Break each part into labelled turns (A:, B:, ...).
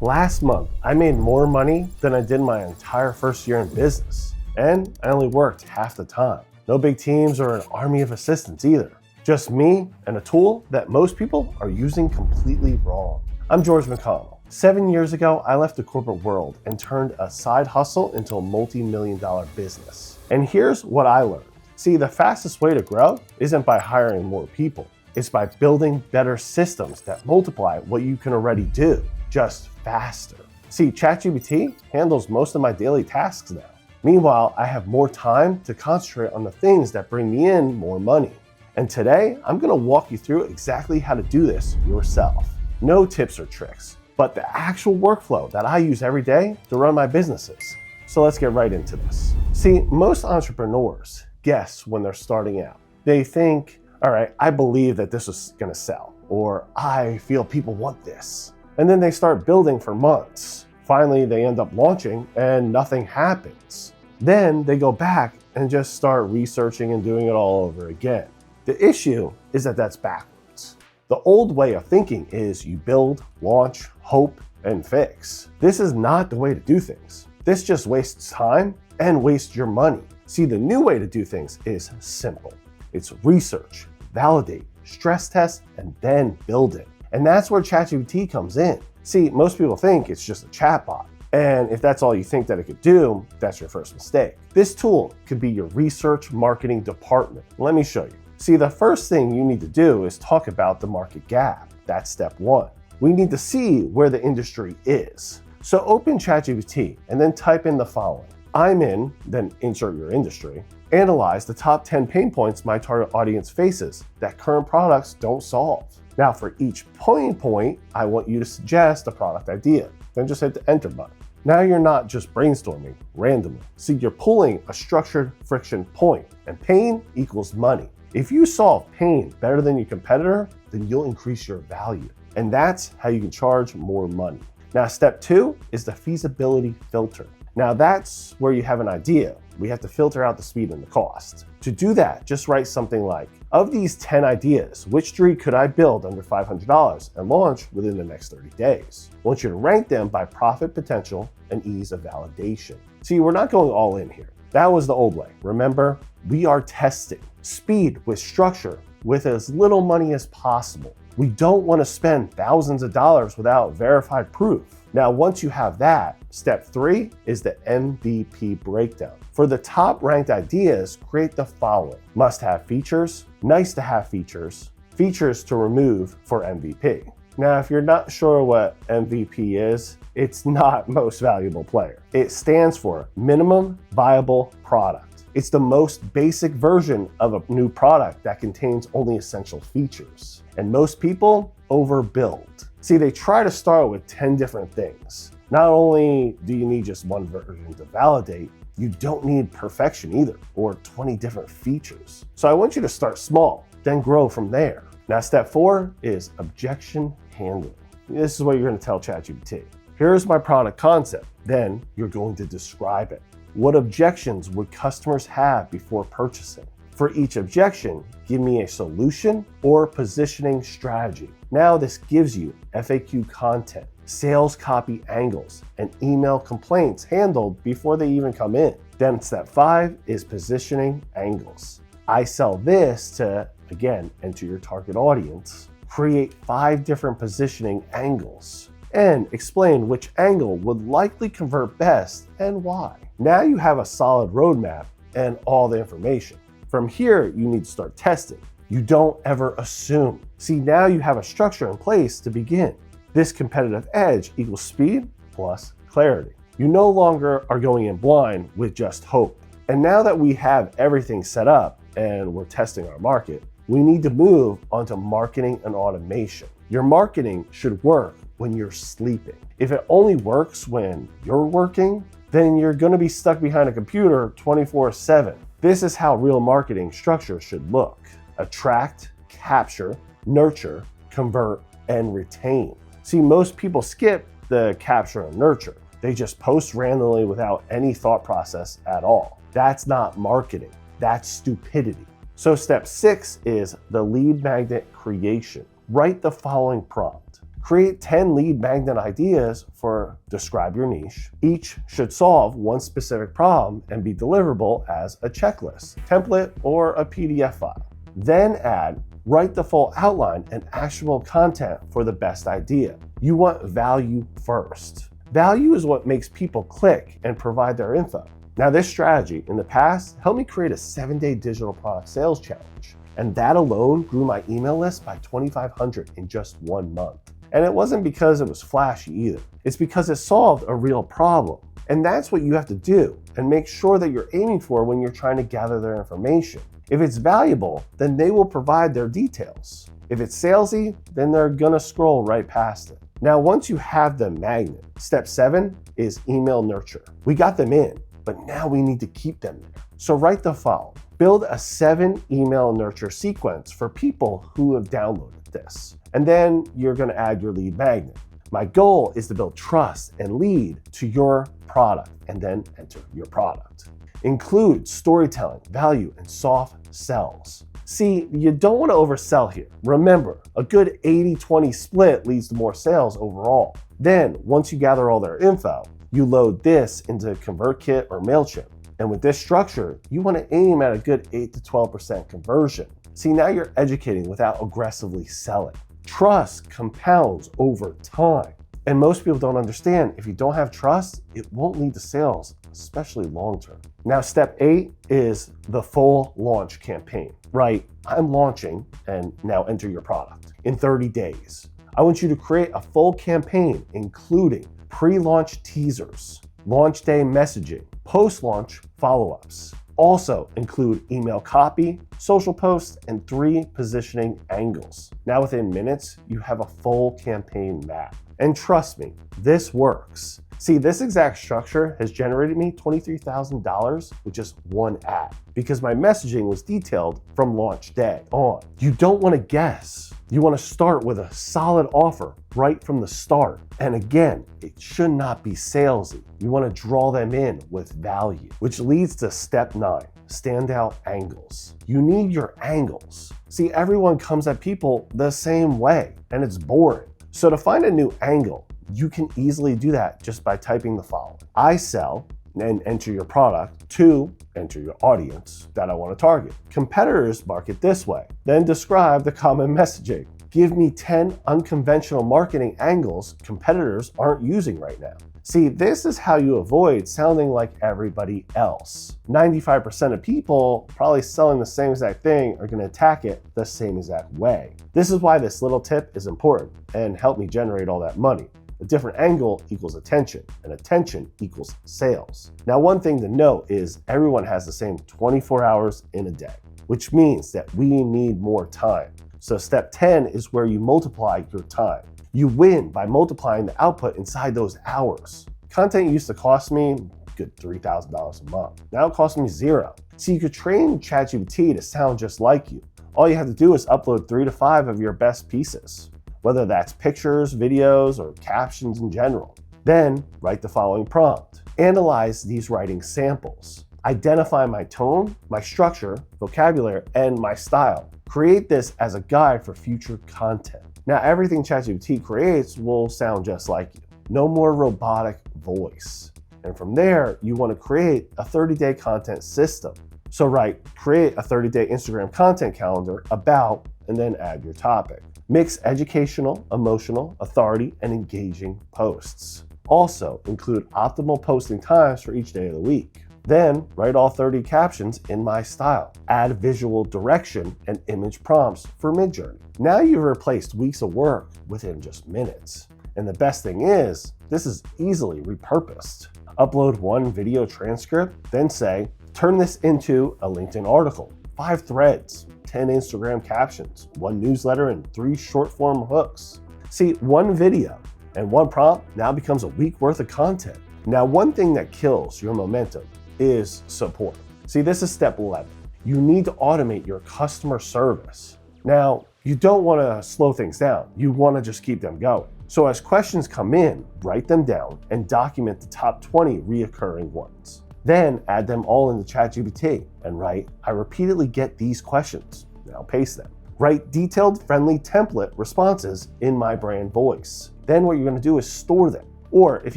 A: Last month, I made more money than I did my entire first year in business. And I only worked half the time. No big teams or an army of assistants either. Just me and a tool that most people are using completely wrong. I'm George McConnell. 7 years ago, I left the corporate world and turned a side hustle into a multi-million-dollar business. And here's what I learned. See, the fastest way to grow isn't by hiring more people. It's by building better systems that multiply what you can already do, just faster. See, ChatGPT handles most of my daily tasks now. Meanwhile, I have more time to concentrate on the things that bring me in more money. And today, I'm gonna walk you through exactly how to do this yourself. No tips or tricks, but the actual workflow that I use every day to run my businesses. So let's get right into this. See, most entrepreneurs guess when they're starting out. They think, all right, I believe that this is gonna sell, or I feel people want this. And then they start building for months. Finally, they end up launching and nothing happens. Then they go back and just start researching and doing it all over again. The issue is that that's backwards. The old way of thinking is you build, launch, hope, and fix. This is not the way to do things. This just wastes time and wastes your money. See, the new way to do things is simple. It's research, validate, stress test, and then build it. And that's where ChatGPT comes in. See, most people think it's just a chatbot. And if that's all you think that it could do, that's your first mistake. This tool could be your research marketing department. Let me show you. See, the first thing you need to do is talk about the market gap. That's step one. We need to see where the industry is. So open ChatGPT and then type in the following. I'm in, then insert your industry. Analyze the top 10 pain points my target audience faces that current products don't solve. Now for each pain point, I want you to suggest a product idea. Then just hit the enter button. Now you're not just brainstorming randomly. See, you're pulling a structured friction point, and pain equals money. If you solve pain better than your competitor, then you'll increase your value. And that's how you can charge more money. Now, step two is the feasibility filter. Now that's where you have an idea. We have to filter out the speed and the cost. To do that, just write something like, of these 10 ideas, which 3 could I build under $500 and launch within the next 30 days? I want you to rank them by profit potential and ease of validation. See, we're not going all in here. That was the old way. Remember, we are testing speed with structure with as little money as possible. We don't want to spend thousands of dollars without verified proof. Now, once you have that, step 3 is the MVP breakdown. For the top ranked ideas, create the following: must-have features, nice-to-have features, features to remove for MVP. Now, if you're not sure what MVP is, it's not most valuable player. It stands for minimum viable product. It's the most basic version of a new product that contains only essential features. And most people overbuild. See, they try to start with 10 different things. Not only do you need just one version to validate, you don't need perfection either, or 20 different features. So I want you to start small, then grow from there. Now, step 4 is objection handling. This is what you're going to tell ChatGPT. Here's my product concept. Then you're going to describe it. What objections would customers have before purchasing? For each objection, give me a solution or positioning strategy. Now this gives you FAQ content, sales copy angles, and email complaints handled before they even come in. Then step 5 is positioning angles. I sell this to, again, enter your target audience, create 5 different positioning angles, and explain which angle would likely convert best and why. Now you have a solid roadmap and all the information. From here, you need to start testing. You don't ever assume. See, now you have a structure in place to begin. This competitive edge equals speed plus clarity. You no longer are going in blind with just hope. And now that we have everything set up and we're testing our market, we need to move onto marketing and automation. Your marketing should work when you're sleeping. If it only works when you're working, then you're going to be stuck behind a computer 24/7. This is how real marketing structure should look. Attract, capture, nurture, convert, and retain. See, most people skip the capture and nurture. They just post randomly without any thought process at all. That's not marketing. That's stupidity. So step 6 is the lead magnet creation. Write the following prompt. Create 10 lead magnet ideas for describe your niche. Each should solve one specific problem and be deliverable as a checklist, template, or a PDF file. Then add write the full outline and actionable content for the best idea. You want value first. Value is what makes people click and provide their info. Now, this strategy in the past helped me create a 7-day digital product sales challenge. And that alone grew my email list by 2,500 in just 1 month. And it wasn't because it was flashy either. It's because it solved a real problem. And that's what you have to do and make sure that you're aiming for when you're trying to gather their information. If it's valuable, then they will provide their details. If it's salesy, then they're gonna scroll right past it. Now, once you have the magnet, step 7 is email nurture. We got them in, but now we need to keep them there. So write the following. Build a 7 email nurture sequence for people who have downloaded this. And then you're gonna add your lead magnet. My goal is to build trust and lead to your product and then enter your product. Include storytelling, value, and soft sells. See, you don't want to oversell here. Remember, a good 80-20 split leads to more sales overall. Then, once you gather all their info, you load this into ConvertKit or MailChimp. And with this structure, you want to aim at a good 8 to 12% conversion. See, now you're educating without aggressively selling. Trust compounds over time. And most people don't understand, if you don't have trust, it won't lead to sales, especially long-term. Now, step 8 is the full launch campaign. Right, I'm launching, and now enter your product in 30 days. I want you to create a full campaign, including pre-launch teasers, launch day messaging, post-launch follow-ups. Also include email copy, social posts, and 3 positioning angles. Now within minutes, you have a full campaign map. And trust me, this works. See, this exact structure has generated me $23,000 with just 1 ad because my messaging was detailed from launch day on. You don't want to guess. You want to start with a solid offer right from the start. And again, it should not be salesy. You want to draw them in with value, which leads to step 9, standout angles. You need your angles. See, everyone comes at people the same way, and it's boring. So to find a new angle, you can easily do that just by typing the following. I sell, and enter your product. 2, enter your audience that I want to target. Competitors market this way. Then describe the common messaging. Give me 10 unconventional marketing angles competitors aren't using right now. See, this is how you avoid sounding like everybody else. 95% of people probably selling the same exact thing are going to attack it the same exact way. This is why this little tip is important and helped me generate all that money. A different angle equals attention, and attention equals sales. Now, one thing to note is everyone has the same 24 hours in a day, which means that we need more time. So step 10 is where you multiply your time. You win by multiplying the output inside those hours. Content used to cost me a good $3,000 a month. Now it costs me 0. So you could train ChatGPT to sound just like you. All you have to do is upload 3 to 5 of your best pieces, whether that's pictures, videos, or captions in general. Then write the following prompt. Analyze these writing samples. Identify my tone, my structure, vocabulary, and my style. Create this as a guide for future content. Now, everything ChatGPT creates will sound just like you. No more robotic voice. And from there, you want to create a 30-day content system. So create a 30-day Instagram content calendar about, and then add your topic. Mix educational, emotional, authority, and engaging posts. Also, include optimal posting times for each day of the week. Then, write all 30 captions in my style. Add visual direction and image prompts for Midjourney. Now you've replaced weeks of work within just minutes. And the best thing is, this is easily repurposed. Upload 1 video transcript, then say, turn this into a LinkedIn article, 5 threads, 10 Instagram captions, 1 newsletter, and 3 short form hooks. See, 1 video and 1 prompt now becomes a week worth of content. Now, one thing that kills your momentum is support. See, this is step 11. You need to automate your customer service. Now, you don't want to slow things down. You want to just keep them going. So as questions come in, write them down and document the top 20 reoccurring ones. Then add them all into ChatGPT and write, I repeatedly get these questions. Now paste them. Write detailed, friendly template responses in my brand voice. Then what you're going to do is store them. Or if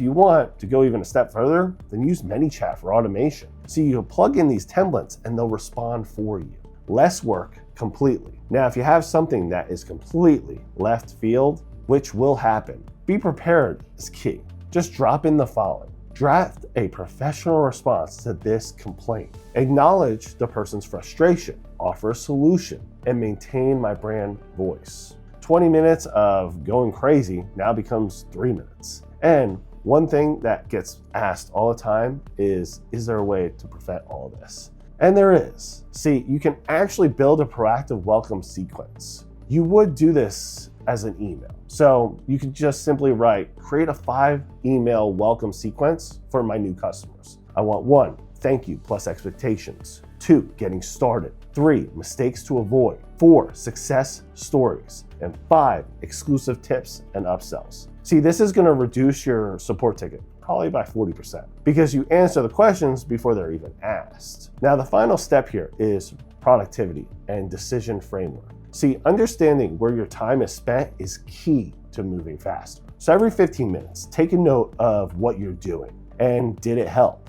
A: you want to go even a step further, then use ManyChat for automation. So you plug in these templates and they'll respond for you. Less work completely. Now, if you have something that is completely left field, which will happen, be prepared is key. Just drop in the following. Draft a professional response to this complaint. Acknowledge the person's frustration, offer a solution, and maintain my brand voice. 20 minutes of going crazy now becomes 3 minutes. And one thing that gets asked all the time is there a way to prevent all of this? And there is. See, you can actually build a proactive welcome sequence. You would do this as an email. So you can just simply write, create a 5-email welcome sequence for my new customers. I want 1, thank you plus expectations. 2, getting started. 3, mistakes to avoid. 4, success stories. And 5, exclusive tips and upsells. See, this is going to reduce your support ticket probably by 40% because you answer the questions before they're even asked. Now, the final step here is productivity and decision framework. See, understanding where your time is spent is key to moving faster. So every 15 minutes, take a note of what you're doing and did it help?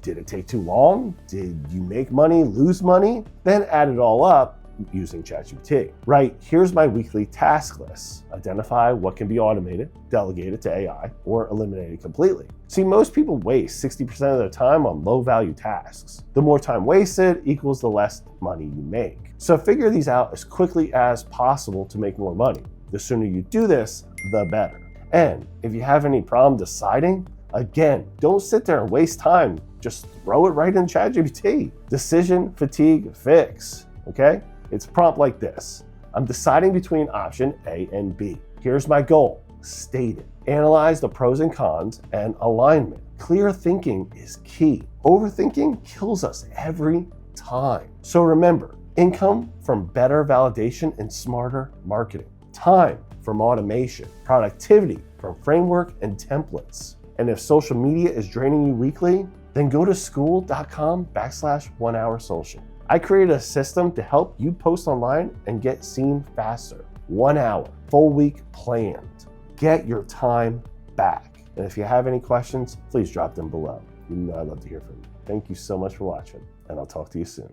A: Did it take too long? Did you make money, lose money? Then add it all up using ChatGPT. Right, here's my weekly task list. Identify what can be automated, delegated to AI, or eliminated completely. See, most people waste 60% of their time on low-value tasks. The more time wasted equals the less money you make. So figure these out as quickly as possible to make more money. The sooner you do this, the better. And if you have any problem deciding, again, don't sit there and waste time. Just throw it right in ChatGPT. Decision fatigue fix, okay? It's a prompt like this. I'm deciding between option A and B. Here's my goal. State it. Analyze the pros and cons and alignment. Clear thinking is key. Overthinking kills us every time. So remember, income from better validation and smarter marketing. Time from automation. Productivity from framework and templates. And if social media is draining you weekly, then go to school.com/1hoursocial. I created a system to help you post online and get seen faster. 1 hour, full week planned. Get your time back. And if you have any questions, please drop them below. You know I'd love to hear from you. Thank you so much for watching, and I'll talk to you soon.